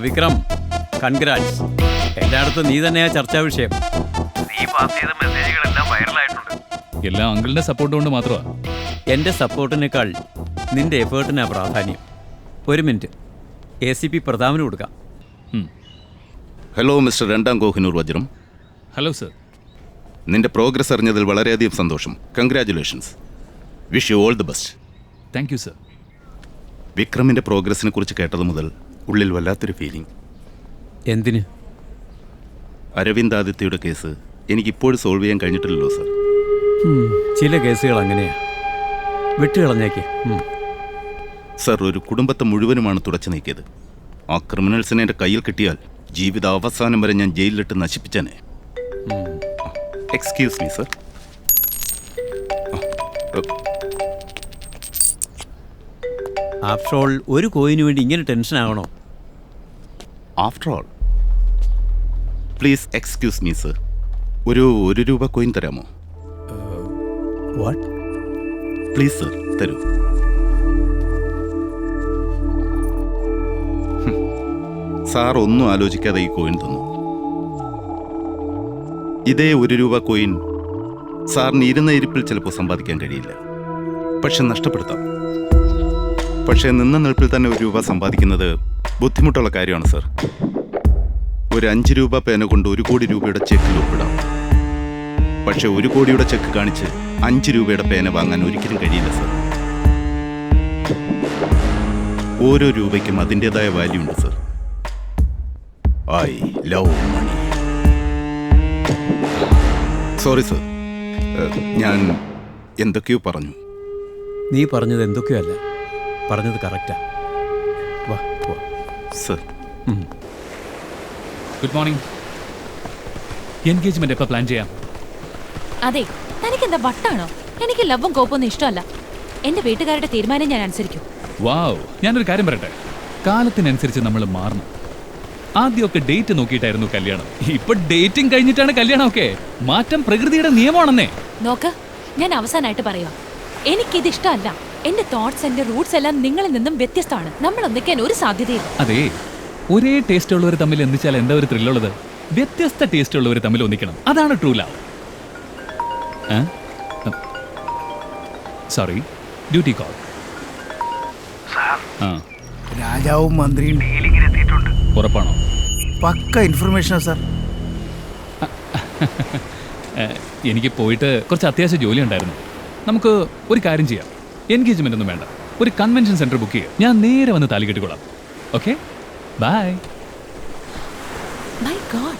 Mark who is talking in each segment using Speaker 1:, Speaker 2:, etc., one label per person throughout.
Speaker 1: Vikram, congrats. എല്ലായിടത്തും നീ തന്നെയാ ചർച്ചാ വിഷയം.
Speaker 2: നീ പാസ് ചെയ്ത മെസ്സേജുകളെല്ലാം വൈറലായിട്ടുണ്ട്.
Speaker 3: എല്ലാം അങ്കിളിന്റെ സപ്പോർട്ട് കൊണ്ട് മാത്രമാ.
Speaker 1: എൻ്റെ സപ്പോർട്ടിനേക്കാൾ നിന്റെ എഫേർട്ടിനാ പ്രാധാന്യം. ഒരു മിനിറ്റ്, ACP പ്രതാപന് കൊടുക്കാം.
Speaker 4: ഹലോ മിസ്റ്റർ രണ്ടാം കോഹിനൂർ വജ്രം.
Speaker 3: Hello sir.
Speaker 4: നിന്റെ പ്രോഗ്രസ് അറിഞ്ഞതിൽ വളരെയധികം സന്തോഷം. Congratulations. Wish you all the best.
Speaker 3: Thank you sir.
Speaker 4: വിക്രമിൻ്റെ പ്രോഗ്രസിനെ കുറിച്ച് കേട്ടത് മുതൽ ഉള്ളിൽ വല്ലാത്തൊരു ഫീലിംഗ്.
Speaker 1: എന്തിന്?
Speaker 4: അരവിന്ദ് ആദിത്യയുടെ കേസ് എനിക്കിപ്പോഴും സോൾവ് ചെയ്യാൻ കഴിഞ്ഞിട്ടില്ലല്ലോ സർ.
Speaker 1: ചില കേസുകൾ അങ്ങനെയാ, വിട്ടുകളഞ്ഞേക്ക്.
Speaker 4: സർ, ഒരു കുടുംബത്തെ മുഴുവനുമാണ് തുടച്ചു നീക്കിയത്. ആ ക്രിമിനൽസിനെ എൻ്റെ കയ്യിൽ കിട്ടിയാൽ ജീവിത അവസാനം വരെ ഞാൻ ജയിലിലിട്ട് നശിപ്പിച്ചേനെ. Excuse me sir.
Speaker 1: After all ഒരു കോയിന് വേണ്ടി ഇങ്ങനെ ടെൻഷൻ ആകണോ?
Speaker 4: After all please excuse me sir. ഒരു രൂപ കോയിൻ തരാമോ?
Speaker 1: വാട്ട്?
Speaker 4: പ്ലീസ് സർ, തരൂ. സാർ ഒന്നും ആലോചിക്കാതെ ഈ കോയിൻ തന്നു. ഇതേ 1 രൂപ കോയിൻ സാറിന് ഇരുന്ന ഇരിപ്പിൽ ചിലപ്പോൾ സമ്പാദിക്കാൻ കഴിയില്ല, പക്ഷെ നഷ്ടപ്പെടുത്താം. പക്ഷേ നിന്ന നിൽപ്പിൽ തന്നെ 1 രൂപ സമ്പാദിക്കുന്നത് ബുദ്ധിമുട്ടുള്ള കാര്യമാണ് സർ. ഒരു 5 രൂപ പേന കൊണ്ട് 1 കോടി രൂപയുടെ ചെക്കിൽ ഒപ്പിടാം. പക്ഷെ 1 കോടിയുടെ ചെക്ക് കാണിച്ച് 5 രൂപയുടെ പേന വാങ്ങാൻ ഒരിക്കലും കഴിയില്ല സർ. ഓരോ രൂപയ്ക്കും അതിൻ്റെതായ വാല്യൂ ഉണ്ട് sir. I love money. Sorry sir, ഞാൻ എന്തൊക്കെയോ പറഞ്ഞു.
Speaker 1: നീ പറഞ്ഞത് എന്തൊക്കെയോ അല്ല, പറഞ്ഞത് കറക്റ്റാ. വാ വാ
Speaker 4: സർ.
Speaker 3: Good morning. എൻഗേജ്മെന്റ് എപ്പോൾ പ്ലാൻ ചെയ്യാം?
Speaker 5: അതെ, തനിക്കെന്താ വട്ടാണോ? എനിക്ക് ലവും കോപ്പൊന്നും ഇഷ്ടമല്ല. എന്റെ വീട്ടുകാരുടെ തീരുമാനം ഞാൻ അനുസരിക്കും.
Speaker 3: വാവ്, ഞാനൊരു കാര്യം പറയട്ടെ. കാലത്തിനനുസരിച്ച് നമ്മൾ മാറണം. ആദ്യമൊക്കെ ഡേറ്റ് നോക്കിയിട്ടായിരുന്നു കല്യാണം. ഇപ്പൊ ഡേറ്റിംഗ് കഴിഞ്ഞിട്ടാണ് കല്യാണം. ഒക്കെ മാറ്റം പ്രകൃതിയുടെ നിയമമാണെന്നേ.
Speaker 5: നോക്ക്, ഞാൻ അവസാനമായിട്ട് പറയാം, എനിക്കിത് ഇഷ്ടമല്ല. എന്റെ തോട്ട്സ്, എന്റെ റൂട്ട്സ് എല്ലാം നിങ്ങളിൽ നിന്നും വ്യത്യസ്തമാണ്. നമ്മൾ ഒന്നിക്കാൻ ഒരു സാധ്യതയില്ല.
Speaker 3: അതെ, ഒരേ ടേസ്റ്റ് ഉള്ളവർ തമ്മിൽ ഒന്നിച്ചാൽ എന്താ ഒരു ത്രില്ലുള്ളത്? വ്യത്യസ്ത ടേസ്റ്റ് ഉള്ളവർ തമ്മിൽ ഒന്നിക്കണം. അതാണ് true love. Sorry, duty call.
Speaker 6: രാജാവും മന്ത്രിയും
Speaker 2: ഡീലിംഗിനെത്തിയിട്ടുണ്ട്.
Speaker 3: ഉറപ്പാണോ?
Speaker 6: പക്ക ഇൻഫർമേഷനാ സാർ.
Speaker 3: എനിക്ക് പോയിട്ട് കുറച്ച് അത്യാവശ്യ ജോലി ഉണ്ടായിരുന്നു. നമുക്ക് ഒരു കാര്യം ചെയ്യാം, എൻഗേജ്മെന്റ് ഒന്നും വേണ്ട, ഒരു കൺവെൻഷൻ സെന്റർ ബുക്ക് ചെയ്യാം. ഞാൻ നേരെ വന്ന് താലി കെട്ടിക്കൊള്ളാം. Okay, bye.
Speaker 5: My god.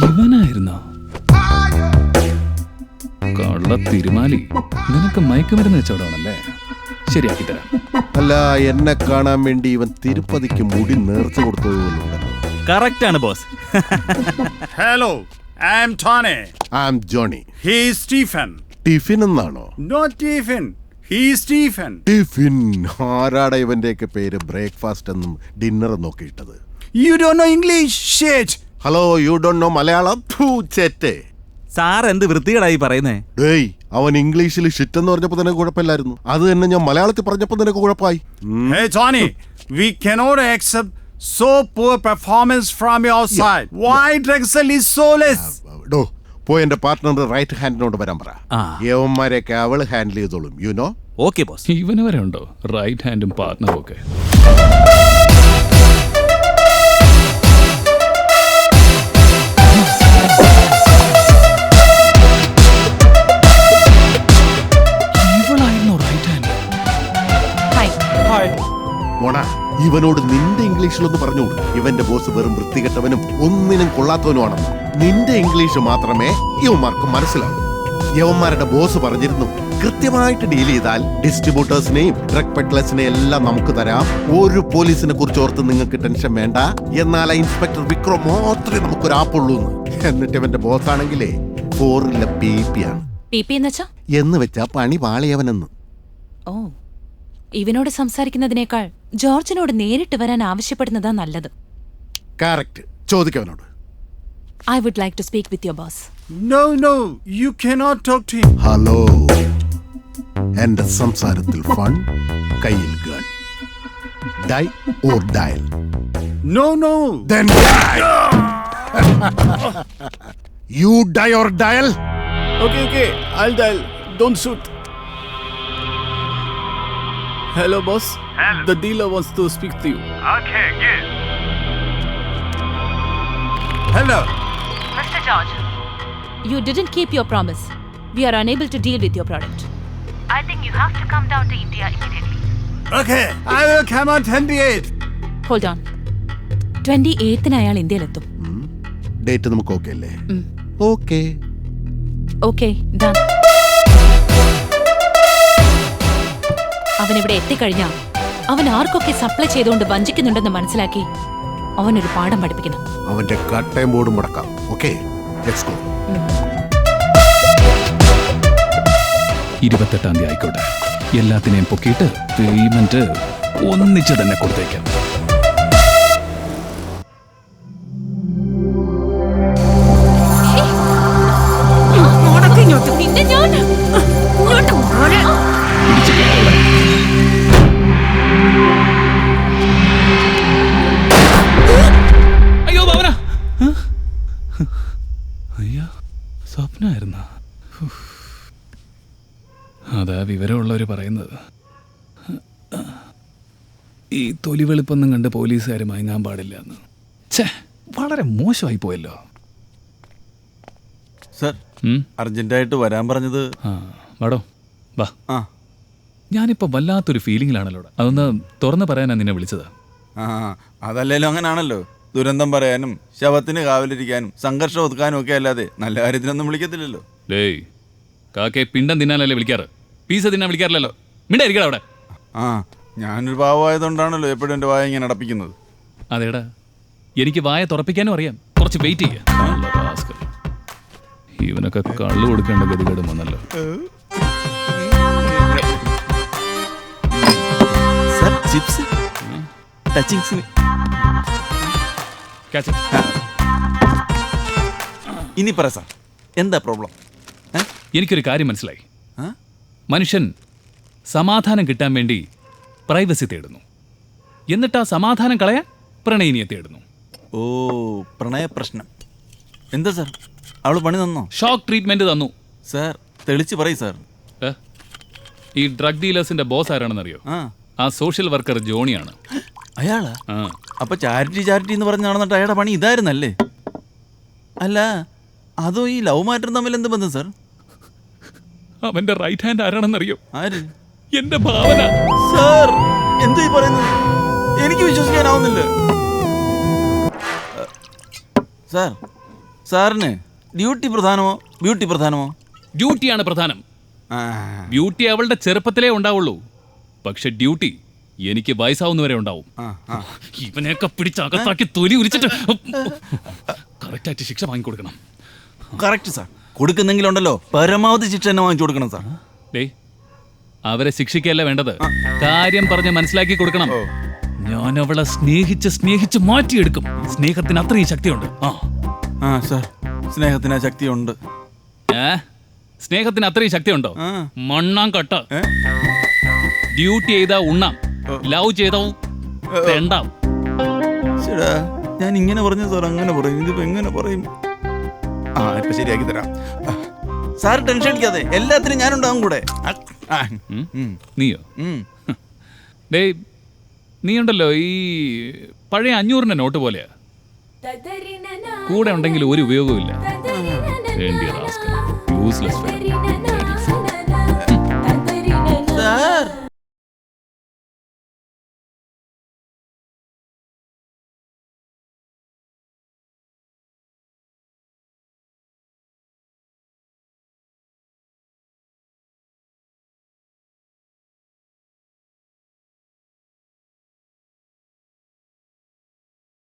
Speaker 3: ഇവനായിരുന്നോ കള്ള തിരുമാലി? നിനക്ക് മയക്കുമരുന്ന് വെച്ചോടാണല്ലേ? ശരിയാക്കി തരാം.
Speaker 7: അല്ല, എന്നെ കാണാൻ വേണ്ടി ഇവൻ തിരുപ്പതിക്ക് മുടി നേർച്ച കൊടുത്തതുപോലുണ്ടല്ലോ.
Speaker 8: കറക്റ്റ് ആണ് boss.
Speaker 9: Hello, I am Tony.
Speaker 7: I am Johnny.
Speaker 9: He is Stephen.
Speaker 7: Tiffin എന്നാണോ?
Speaker 9: Not tiffin, he is Stephen.
Speaker 7: Tiffin. ആരാടാ ഇവന്റെയൊക്കെ പേര് ബ്രേക്ക്ഫാസ്റ്റ് എന്നും ഡിന്നർ നോക്കിയിട്ടത്?
Speaker 9: You don't know English. Shit.
Speaker 7: Hello, you don't know Malayalam? ചേറ്റേ.
Speaker 8: സാർ എന്ത് വൃത്തികേടായി പറയുന്നേ?
Speaker 7: ഡേയ്, അവൻ ഇംഗ്ലീഷിൽ ഷിറ്റ് എന്ന് പറഞ്ഞപ്പോ തന്നെ കുഴപ്പമില്ലായിരുന്നു. അത് തന്നെ ഞാൻ മലയാളത്തിൽ പറഞ്ഞപ്പോ തന്നെ കുഴപ്പമായി.
Speaker 9: Hey Tony, we cannot accept so poor performance from your side. Why Drexel is so less?
Speaker 7: ഡോ, പോയി എന്റെ പാർട്ട്ണറുടെ റൈറ്റ് ഹാൻഡിനോട് വരാൻ പറ. യവന്മാരെയൊക്കെ അവള് ഹാൻഡിൽ ചെയ്തോളും. You know?
Speaker 8: Okay boss.
Speaker 3: ഇവന് വരെ ഉണ്ടോ റൈറ്റ് ഹാൻഡും പാർട്ട്ണറും ഒക്കെ?
Speaker 7: മോണാ, ഇവനോട് നിന്റെ ഇംഗ്ലീഷിലൊന്ന് പറഞ്ഞോളൂ. ഇവന്റെ ബോസ് വെറും വൃത്തികെട്ടവനും ഒന്നിനും കൊള്ളാത്തവനുമാണെന്ന്. നിന്റെ ഇംഗ്ലീഷ് മാത്രമേ യവന്മാർക്ക് മനസ്സിലാവൂ. യവന്മാരുടെ ബോസ് പറഞ്ഞിരുന്നു, കൃത്യമായിട്ട് ഡീൽ ചെയ്താൽ ഡിസ്ട്രിബ്യൂട്ടേഴ്സിനെയും ഡ്രഗ് പെഡ്ലേഴ്സിനെയും എല്ലാം നമുക്ക് തരാം. ഒരു പോലീസിനെ കുറിച്ച് ഓർത്ത് നിങ്ങൾക്ക് ടെൻഷൻ വേണ്ട. എന്നാൽ ഇൻസ്പെക്ടർ വിക്രം മാത്രമേ നമുക്കൊരു ആപ്പുള്ളൂ. എന്നിട്ട് ഇവന്റെ ബോസ് ആണെങ്കിലേ ഫോറിലെ PP ആണ്. എന്ന് വെച്ചാ പണി പാളിയവനെന്ന്.
Speaker 5: ഓ, ഇവനോട് സംസാരിക്കുന്നതിനേക്കാൾ ജോർജിനോട് നേരിട്ട് വരാൻ ആവശ്യപ്പെടുന്നതാ നല്ലത്.
Speaker 7: Correct. ചോദിക്കവനോട്.
Speaker 5: I would like to speak with your boss.
Speaker 9: No, no, you cannot talk to him.
Speaker 7: Hello, എന്റെ സംസാരത്തിൽ ഫൺ, കയ്യിൽ gun. Dye or dial?
Speaker 9: No, no.
Speaker 7: Then die. You die or dial?
Speaker 9: Okay, I'll dial. Don't shoot. Hello, boss.
Speaker 2: Hello.
Speaker 9: The dealer wants to speak to you.
Speaker 2: Okay, good.
Speaker 9: Hello.
Speaker 5: Mr. George, you didn't keep your promise. We are unable to deal with your product. I think you have to come down to India immediately.
Speaker 9: Okay, I will come on 28th.
Speaker 5: Hold on. 28th അയാൾ ഇന്ത്യയിലെത്തും.
Speaker 7: Date നമുക്ക് okay അല്ലേ? Okay.
Speaker 5: Okay, done. അവൻ ഇവിടെ എത്തിക്കഴിഞ്ഞാൽ അവൻ ആർക്കൊക്കെ supply ചെയ്തുകൊണ്ട് വഞ്ചിക്കുന്നുണ്ടെന്ന് മനസ്സിലാക്കി അവനൊരു പാഠം പഠിപ്പിക്കണം.
Speaker 7: അവന്റെ കട്ടയും ബോർഡും മുടക്കാം. Okay, let's go.
Speaker 3: 28-ാം തീയതി ആയിക്കോട്ടെ. എല്ലാത്തിനെയും പൊക്കിയിട്ട് പേയ്മെന്റ് ഒന്നിച്ച് തന്നെ കൊടുത്തേക്കാം.
Speaker 5: നിന്നെ ഞാൻ
Speaker 3: പിടിച്ച് കേട്ടോളെ. അയ്യോ ഭാവന, അയ്യോ സ്വപ്നമായിരുന്ന. അതാ വിവരമുള്ളവർ പറയുന്നത്. ഈ തൊലി വെളുപ്പൊന്നും കണ്ട് പോലീസുകാർ മയങ്ങാൻ പാടില്ല എന്ന്. ഛേ, വളരെ മോശമായി പോയല്ലോ.
Speaker 8: സർ, അർജന്റായിട്ട് വരാൻ പറഞ്ഞത്.
Speaker 3: ആ വാടോ, വാ.
Speaker 8: ആ
Speaker 3: ഞാനിപ്പോൾ വല്ലാത്തൊരു ഫീലിങ്ങിലാണല്ലോ. അതൊന്ന് തുറന്ന് പറയാനാ നിന്നെ വിളിച്ചത്.
Speaker 8: ആ അതല്ലേലും അങ്ങനാണല്ലോ. ദുരന്തം പറയാനും ശവത്തിന് കാവലിരിക്കാനും സംഘർഷം ഒതുക്കാനും ഒക്കെ അല്ലാതെ നല്ല കാര്യത്തിനൊന്നും വിളിക്കത്തില്ലല്ലോ.
Speaker 3: ഡേയ്, കാക്കയെ പിണ്ടം തിന്നാനല്ലേ വിളിക്കാറ്, പീസ തിന്നാൻ വിളിക്കാറില്ലല്ലോ. മിണ്ടായിരിക്കടാ അവിടെ.
Speaker 8: ആ ഞാനൊരു പാവമായതുകൊണ്ടാണല്ലോ എപ്പോഴും എൻ്റെ വായ ഇങ്ങനെ അടപ്പിക്കുന്നത്.
Speaker 3: അതേടാ, എനിക്ക് വായ തുറപ്പിക്കാനും അറിയാം. കുറച്ച് വെയിറ്റ് ചെയ്യാം. ഇവനൊക്കെ കള്ളു കൊടുക്കേണ്ട ഗതികേടും വന്നല്ലോ.
Speaker 8: സർ, ചിപ്സ് ടച്ചിങ്സിന്. ഇനി പറ സാർ, എന്താ പ്രോബ്ലം?
Speaker 3: എനിക്കൊരു കാര്യം മനസ്സിലായി. മനുഷ്യൻ സമാധാനം കിട്ടാൻ വേണ്ടി പ്രൈവസി തേടുന്നു. എന്നിട്ട് ആ സമാധാനം കളയാൻ പ്രണയിനിയെ തേടുന്നു.
Speaker 8: ഓ, പ്രണയ പ്രശ്നം. എന്താ സാർ, അവള് പണി തന്നോ?
Speaker 3: ഷോക്ക് ട്രീറ്റ്മെന്റ് തന്നു.
Speaker 8: സാർ, തെളിച്ച് പറയ് സാർ.
Speaker 3: ഈ ഡ്രഗ് ഡീലേഴ്സിന്റെ ബോസ് ആരാണെന്നറിയോ? ആ സോഷ്യൽ വർക്കർ ജോണിയാണ്.
Speaker 8: അയാളാ? അപ്പൊ ചാരിറ്റി എന്ന് പറഞ്ഞ് നടന്നിട്ട് അയാളുടെ പണി ഇതായിരുന്നല്ലേ? അല്ല, അതോ ഈ ലവ് മാറ്ററും തമ്മിൽ എന്ത് ബന്ധം സാർ?
Speaker 3: അവന്റെ റൈറ്റ് ഹാൻഡ് ആരാണെന്നറിയോ?
Speaker 8: ആര്?
Speaker 3: എന്റെ ഭാവന.
Speaker 8: സാർ, എന്താ ഈ പറയുന്നത്? എനിക്ക് വിശ്വസിക്കാനാവുന്നില്ല. സാർ, സാറിന് ഡ്യൂട്ടി പ്രധാനമോ ബ്യൂട്ടി പ്രധാനമോ?
Speaker 3: ഡ്യൂട്ടിയാണ് പ്രധാനം. ബ്യൂട്ടി അവളുടെ ചെറുപ്പത്തിലേ ഉണ്ടാവുള്ളൂ. പക്ഷെ ഡ്യൂട്ടി എനിക്ക് വയസ്സാവുന്നവരെ ഉണ്ടാവും. ഇവനെയൊക്കെ പിടിച്ച് അകത്താക്കി തൊലി ഉരിച്ചിട്ട് കറക്റ്റായിട്ട് ശിക്ഷ വാങ്ങിക്കൊടുക്കണം.
Speaker 8: Correct sir. കൊടുക്കുന്നെങ്കിലുണ്ടല്ലോ പരമാവധി ശിക്ഷ തന്നെ വാങ്ങിച്ചു കൊടുക്കണം സാർ.
Speaker 3: അവരെ ശിക്ഷിക്കല്ല വേണ്ടത്, കാര്യം പറഞ്ഞ് മനസ്സിലാക്കി കൊടുക്കണം. ഞാൻ അവളെ സ്നേഹിച്ച് മാറ്റിയെടുക്കും. സ്നേഹത്തിന് അത്രയും ശക്തിയുണ്ട്.
Speaker 8: ആ സാർ, സ്നേഹത്തിന് ആ ശക്തിയുണ്ട്.
Speaker 3: സ്നേഹത്തിന് അത്രയും ശക്തിയുണ്ടോ? മണ്ണാൻ കട്ട. ഡ്യൂട്ടി ചെയ്താ ഉണ്ണാം, ലവ് ചെയ്താ തെണ്ടാം.
Speaker 8: ചേടാ, ഞാൻ ഇങ്ങനെ പറഞ്ഞു സാർ, അങ്ങനെ പറയും. ഇതിപ്പോ എങ്ങനെ പറയും? ആ, ഇപ്പൊ ശരിയാക്കി തരാം സാർ. ടെൻഷൻ അടിക്കാതെ, എല്ലാത്തിനും ഞാനുണ്ടാവും കൂടെ.
Speaker 3: നീയോ? ഡേയ്, നീ ഉണ്ടല്ലോ ഈ പഴയ 500 നോട്ട് പോലെയാ. കൂടെ ഉണ്ടെങ്കിൽ ഒരു ഉപയോഗവും ഇല്ല. യൂസ്ലെസ്.